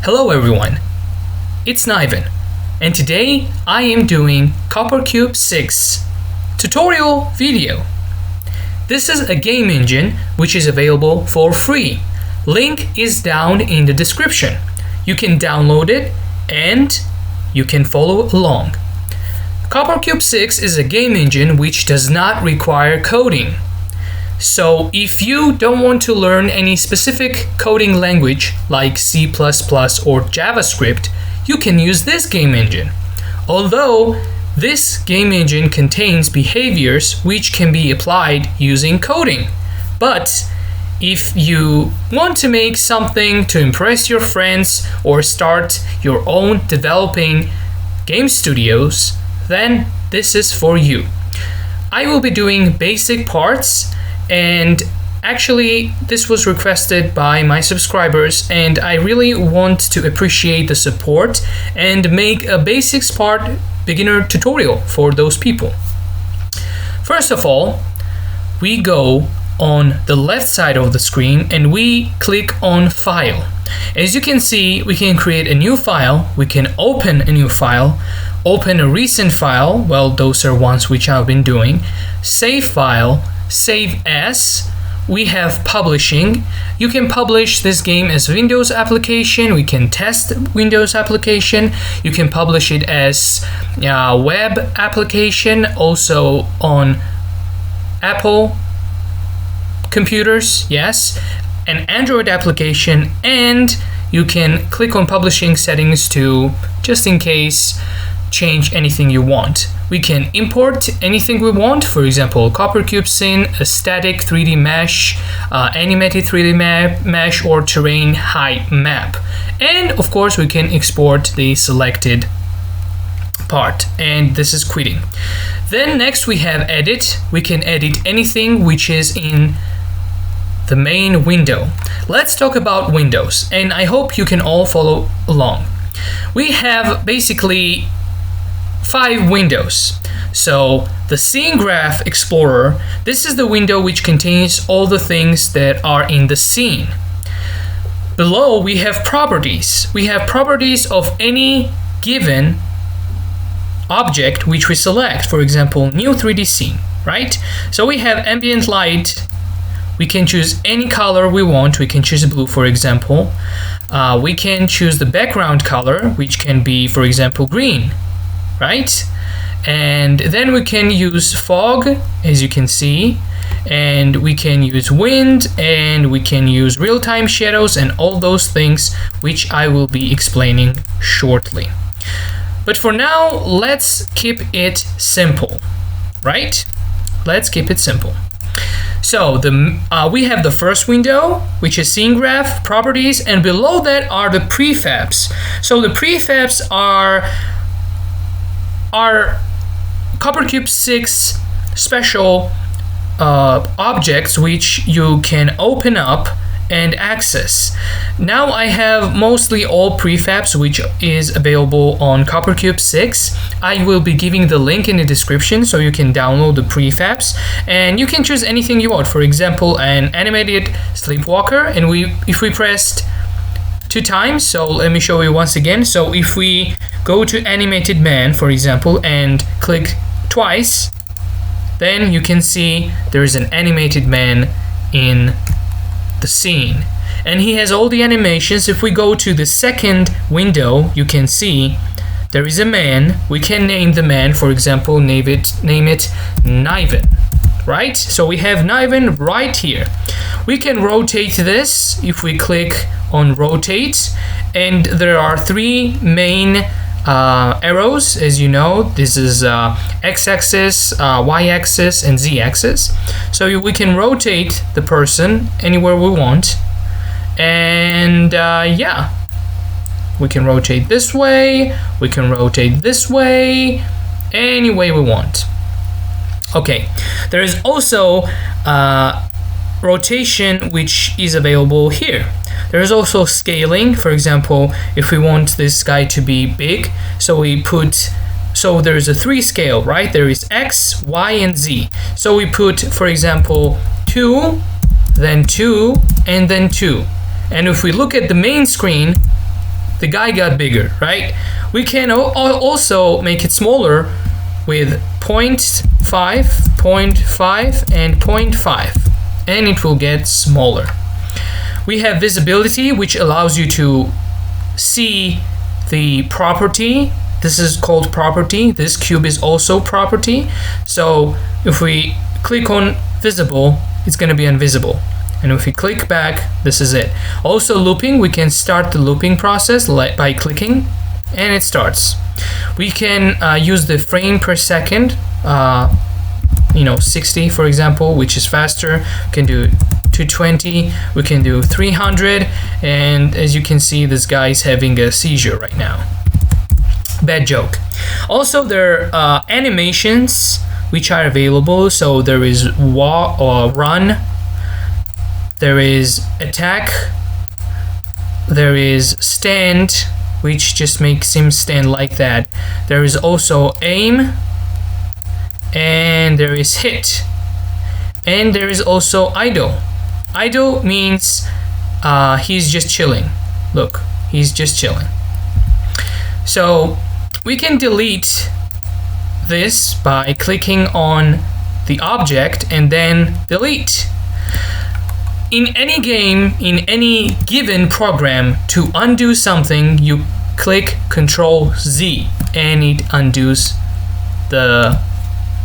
Hello everyone, it's Niven, and today I am doing CopperCube 6 tutorial video. This is a game engine which is available for free. Link is down in the description. You can download it and you can follow along. CopperCube 6 is a game engine which does not require coding. So if you don't want to learn any specific coding language like C++ or JavaScript, you can use this game engine. Although this game engine contains behaviors which can be applied using coding. But if you want to make something to impress your friends or start your own developing game studios, then this is for you. I will be doing basic parts, and actually this was requested by my subscribers, and I really want to appreciate the support and make a basics part beginner tutorial for those people. First of all, we go on the left side of the screen and we click on File. As you can see, we can create a new file, we can open a new file, open a recent file, well, those are ones which I've been doing, save file, save as. We have publishing. You can publish this game as Windows application. We can test Windows application. You can publish it as web application, also on Apple computers, yes, an Android application, and you can click on publishing settings to, just in case, change anything you want. We can import anything we want, for example, CopperCube scene, a static 3D mesh, animated 3D mesh, or terrain height map. And of course, we can export the selected part, and this is quitting. Then next we have edit. We can edit anything which is in the main window. Let's talk about windows, and I hope you can all follow along. We have basically 5 windows. So the Scene Graph Explorer, this is the window which contains all the things that are in the scene. Below we have properties. We have properties of any given object which we select. For example, new 3D scene, right? So we have ambient light. We can choose any color we want. We can choose blue, for example. We can choose the background color, which can be, for example, green, right? And then we can use fog, as you can see, and we can use wind, and we can use real-time shadows, and all those things which I will be explaining shortly. But for now, let's keep it simple, right? Let's keep it simple. So we have the first window, which is Scene Graph, Properties, and below that are the prefabs. So the prefabs are CopperCube 6 special objects which you can open up and access. Now I have mostly all prefabs which is available on CopperCube 6. I will be giving the link in the description so you can download the prefabs, and you can choose anything you want. For example, an animated sleepwalker, and if we pressed 2 times, so let me show you once again. So if we go to animated man, for example, and click twice, then you can see there is an animated man in the scene, and he has all the animations. If we go to the second window, you can see there is a man. We can name the man, for example, name it Niven, right? So we have Niven right here. We can rotate this if we click on rotate, and there are 3 main arrows, as you know. This is x-axis, y-axis, and z-axis. So we can rotate the person anywhere we want, and yeah, we can rotate this way, we can rotate this way, any way we want. Okay, there is also rotation which is available here. There is also scaling. For example, if we want this guy to be big, so there is a 3 scale, right? There is X, Y, and Z. So we put, for example, 2, then 2, and then 2. And if we look at the main screen, the guy got bigger, right? We can also make it smaller with 0.5, 0.5, and 0.5, and it will get smaller. We have visibility, which allows you to see the property. This is called property. This cube is also property. So if we click on visible, it's going to be invisible. And if we click back, this is it. Also looping, we can start the looping process by clicking, and it starts. We can use the frame per second, 60 for example, which is faster. We can do 220, we can do 300, and as you can see, this guy is having a seizure right now. Bad joke. Also, there are animations which are available. So there is walk or run, there is attack, there is stand, which just makes him stand like that. There is also aim, and there is hit, and there is also idle. Idle means he's just chilling. Look, he's just chilling. So we can delete this by clicking on the object and then delete. In any game, in any given program, to undo something, you click Ctrl Z and it undoes the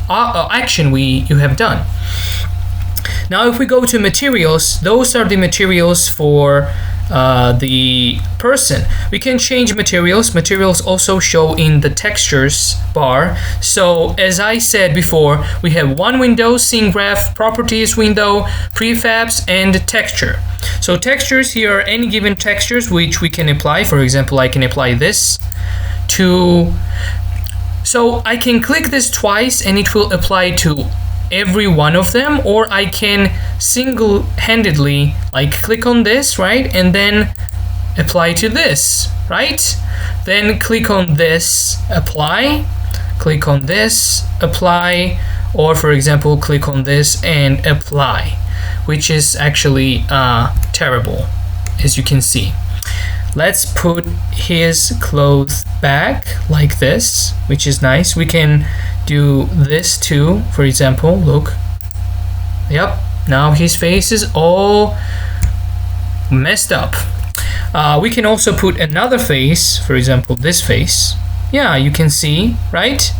action you have done. Now if we go to materials, those are the materials for the person. We can change materials. Materials also show in the textures bar. So as I said before, we have one window, scene graph, properties window, prefabs, and texture. So textures, here are any given textures which we can apply. For example, I can apply this to, so I can click this twice and it will apply to every one of them, or I can single-handedly click on this, right, and then apply to this, right? Then click on this, apply, click on this, apply, or for example click on this and apply, which is actually terrible, as you can see. Let's put his clothes back like this, which is nice. We can do this too, for example. Look, yep, now his face is all messed up. We can also put another face, for example this face. Yeah, you can see, right?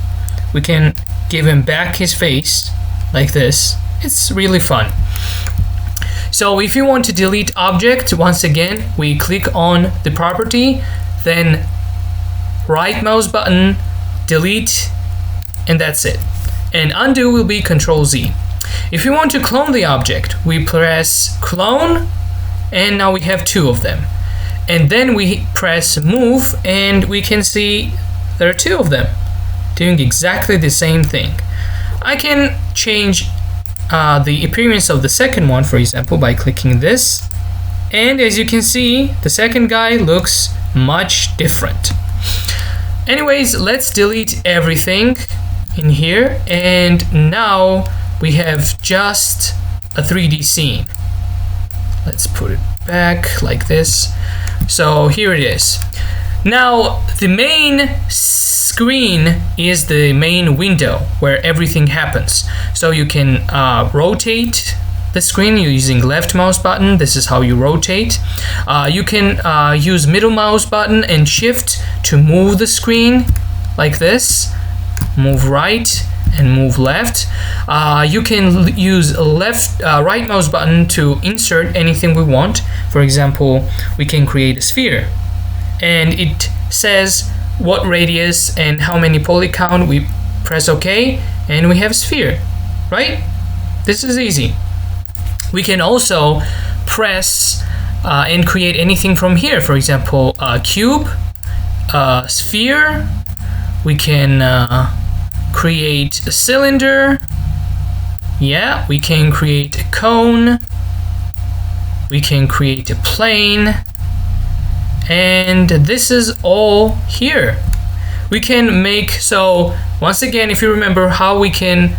We can give him back his face like this. It's really fun. So if you want to delete object, once again we click on the property, then right mouse button, delete, and that's it. And undo will be Ctrl Z. If you want to clone the object, we press clone, and now we have two of them. And then we press move, and we can see there are two of them doing exactly the same thing. I can change the appearance of the second one, for example, by clicking this, and as you can see, the second guy looks much different. Anyways, let's delete everything in here, and now we have just a 3D scene. Let's put it back like this. So here it is. Now the main screen is the main window where everything happens. So you can rotate the screen using left mouse button. This is how you rotate. You can use middle mouse button and shift to move the screen like this. Move right and move left. You can use right mouse button to insert anything we want. For example, we can create a sphere, and it says what radius and how many poly count. We press OK, and we have a sphere, right? This is easy. We can also press and create anything from here. For example, a cube, a sphere. We can create a cylinder. Yeah, we can create a cone. We can create a plane. And this is all here. We can make, so once again, if you remember how we can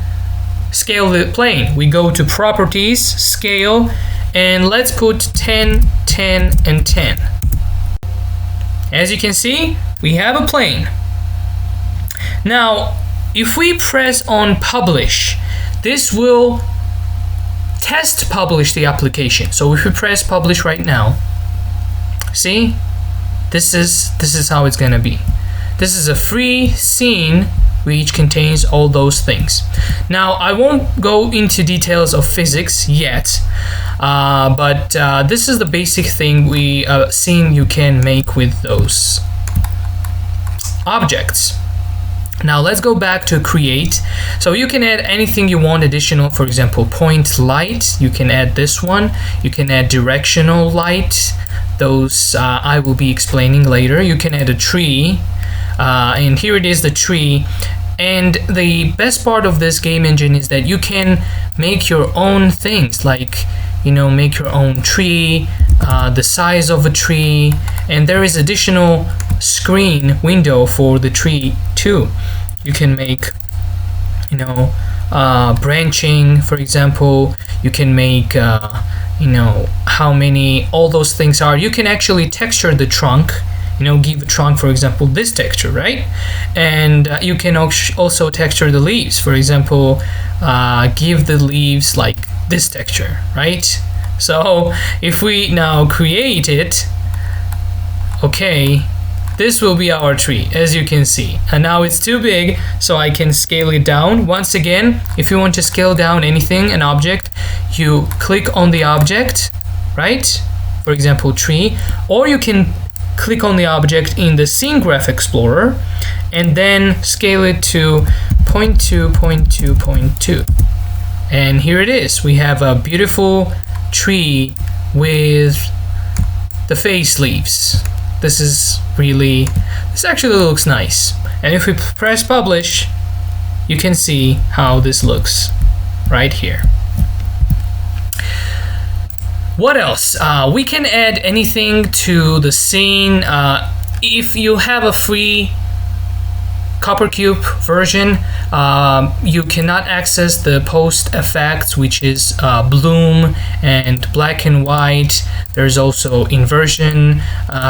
scale the plane, we go to properties, scale, and let's put 10, 10, and 10. As you can see, we have a plane. Now, if we press on publish, this will test publish the application. So if we press publish right now, see, this is how it's gonna be. This is a free scene which contains all those things. Now, I won't go into details of physics yet, but this is the basic thing scene you can make with those objects. Now let's go back to create. So you can add anything you want additional. For example, point light, you can add this one. You can add directional light. Those I will be explaining later. You can add a tree, and here it is, the tree. And the best part of this game engine is that you can make your own things, like, you know, make your own tree, the size of a tree, and there is additional screen window for the tree too. You can make, you know, branching, for example. You can make, you know, how many all those things are. You can actually texture the trunk, you know, give a trunk, for example, this texture, right? And you can also texture the leaves, for example, give the leaves like this texture, right? So if we now create it, okay, this will be our tree, as you can see. And now it's too big, so I can scale it down. Once again, if you want to scale down anything, an object, you click on the object, right? For example, tree, or you can click on the object in the Scene Graph Explorer and then scale it to 0.2, 0.2, 0.2. And here it is. We have a beautiful tree with the face leaves. This actually looks nice. And if we press publish, you can see how this looks right here. What else? We can add anything to the scene. If you have a free Coppercube version, you cannot access the post effects, which is bloom and black and white. There's also inversion,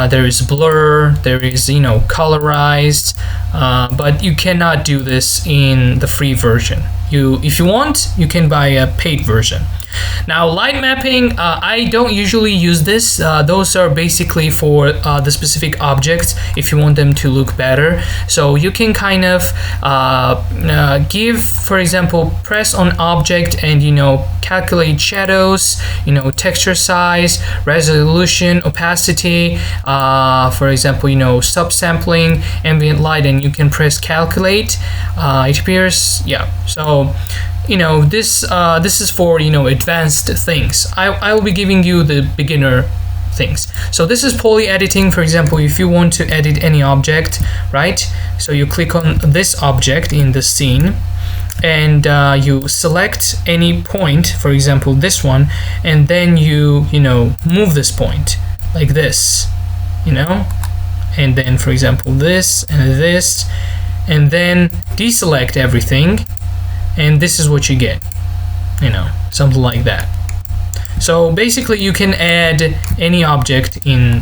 there is blur, there is, you know, colorized, but you cannot do this in the free version. If you want, you can buy a paid version. Now, light mapping, I don't usually use this. Those are basically for the specific objects if you want them to look better. So you can kind of give, for example, press on object and, you know, calculate shadows, you know, texture size, resolution, opacity, for example, you know, subsampling, ambient light, and you can press calculate. It appears, yeah. So, you know, this is for, you know, advanced things. I will be giving you the beginner things. So this is poly editing. For example, if you want to edit any object, right? So you click on this object in the scene and you select any point, for example this one, and then you know, move this point like this, you know, and then for example this and this, and then deselect everything, and this is what you get, you know, something like that. So basically you can add any object in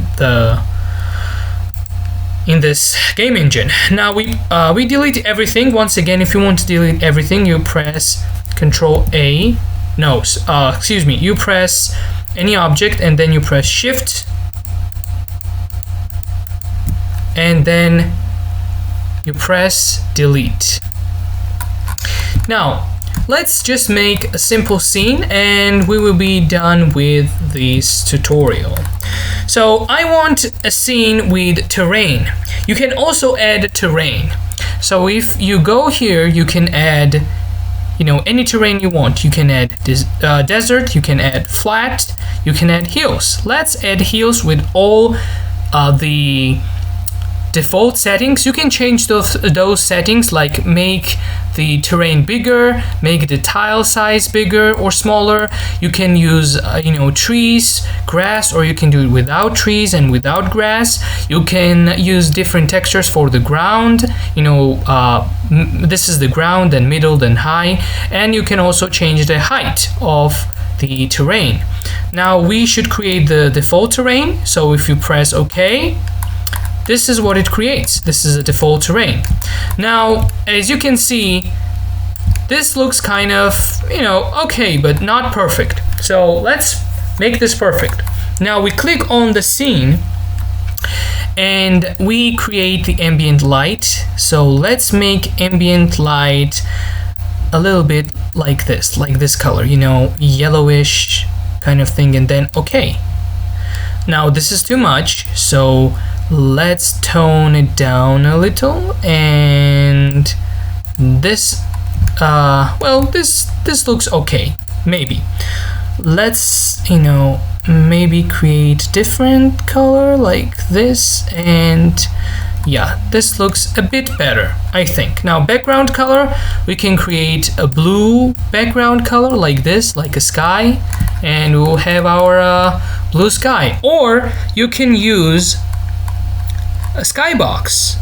this game engine. Now we delete everything. Once again, if you want to delete everything, you press Control A. No, excuse me. You press any object and then you press Shift, and then you press Delete. Now, let's just make a simple scene and we will be done with this tutorial. So I want a scene with terrain. You can also add terrain. So if you go here, you can add, you know, any terrain you want. You can add this, desert, you can add flat, you can add hills. Let's add hills with all the default settings. You can change those settings, like make the terrain bigger, make the tile size bigger or smaller. You can use you know, trees, grass, or you can do it without trees and without grass. You can use different textures for the ground, you know, this is the ground, then middle, then high, and you can also change the height of the terrain. Now we should create the default terrain. So if you press OK, this is what it creates. This is a default terrain. Now, as you can see, this looks kind of, okay, but not perfect. So let's make this perfect. Now we click on the scene and we create the ambient light. So let's make ambient light a little bit like this color, yellowish kind of thing, and then okay. Now this is too much, so let's tone it down a little, and this this looks okay, maybe. Let's maybe create different color like this, and yeah, this looks a bit better, I think. Now background color, we can create a blue background color like this, like a sky, and we'll have our blue sky. Or you can use a skybox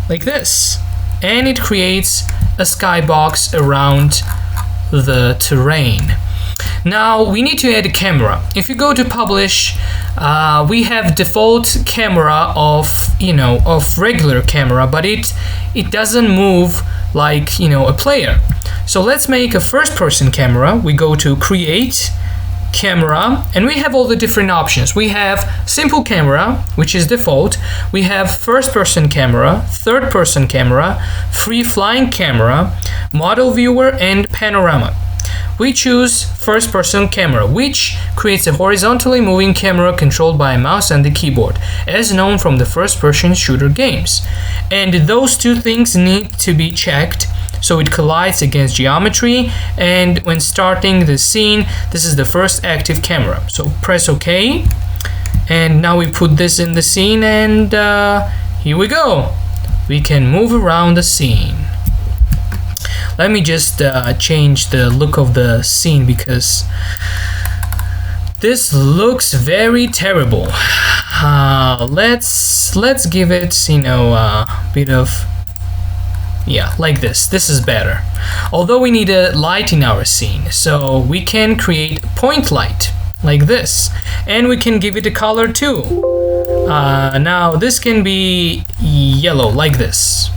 like this, and it creates a skybox around the terrain. Now we need to add a camera. If you go to publish, we have default camera of regular camera, but it doesn't move like a player. So let's make a first person camera. We go to create camera, and we have all the different options. We have simple camera, which is default. We have first person camera, third person camera, free flying camera, model viewer, and panorama. We choose first person camera, which creates a horizontally moving camera controlled by a mouse and the keyboard, as known from the first person shooter games. And those two things need to be checked, so it collides against geometry, and when starting the scene, this is the first active camera. So press OK, and now we put this in the scene, and here we go. We can move around the scene. Let me just change the look of the scene, because this looks very terrible. Let's give it a bit of, yeah, like this. This is better. Although we need a light in our scene, so we can create point light like this, and we can give it a color too. Now this can be yellow like this.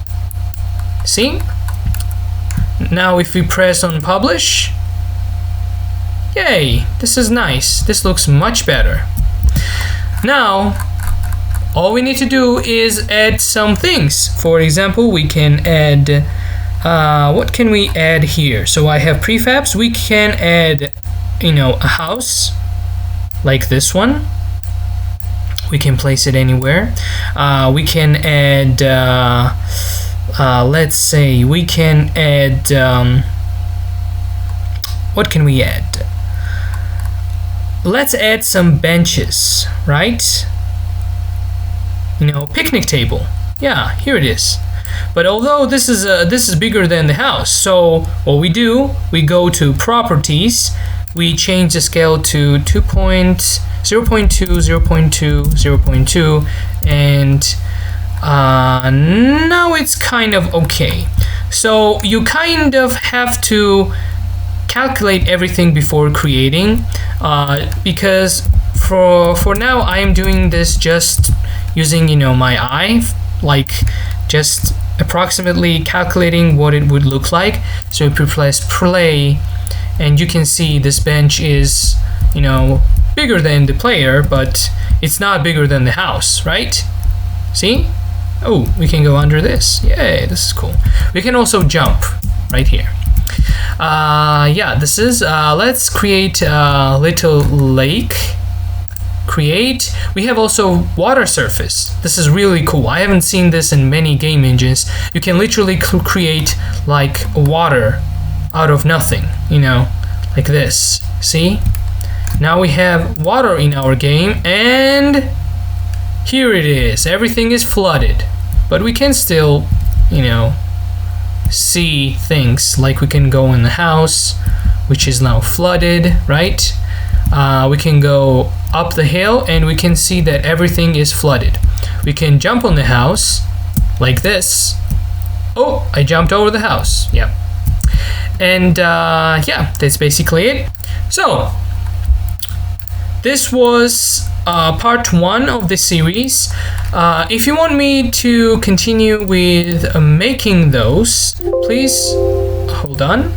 See? Now if we press on publish, yay, this is nice. This looks much better. Now all we need to do is add some things. For example, we can add what can we add here? So I have prefabs. We can add a house like this one. We can place it anywhere. We can add let's say we can add what can we add? Let's add some benches, right? Picnic table. Yeah, here it is. But although this is bigger than the house, so what we do, we go to properties, we change the scale to 0.2, 0.2, 0.2, and now it's kind of okay. So you kind of have to calculate everything before creating, because for now I am doing this just using my eye, like just approximately calculating what it would look like. So if you press play, and you can see this bench is bigger than the player, but it's not bigger than the house, right? See? Oh, we can go under this. Yay, this is cool. We can also jump right here. Yeah, this is let's create a little lake. Create. We have also water surface. This is really cool. I haven't seen this in many game engines. You can literally create like water out of nothing, like this. See? Now we have water in our game, and here it is. Everything is flooded, but we can still, see things. Like we can go in the house, which is now flooded, right? We can go up the hill, and we can see that everything is flooded. We can jump on the house like this. Oh, I jumped over the house. Yeah. And yeah, that's basically it. So this was part 1 of this series. If you want me to continue with making those, please hold on.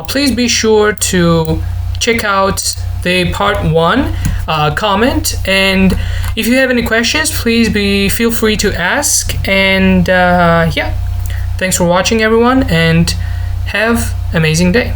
Please be sure to check out the part 1 comment, and if you have any questions, please feel free to ask. And yeah, thanks for watching everyone, and have an amazing day.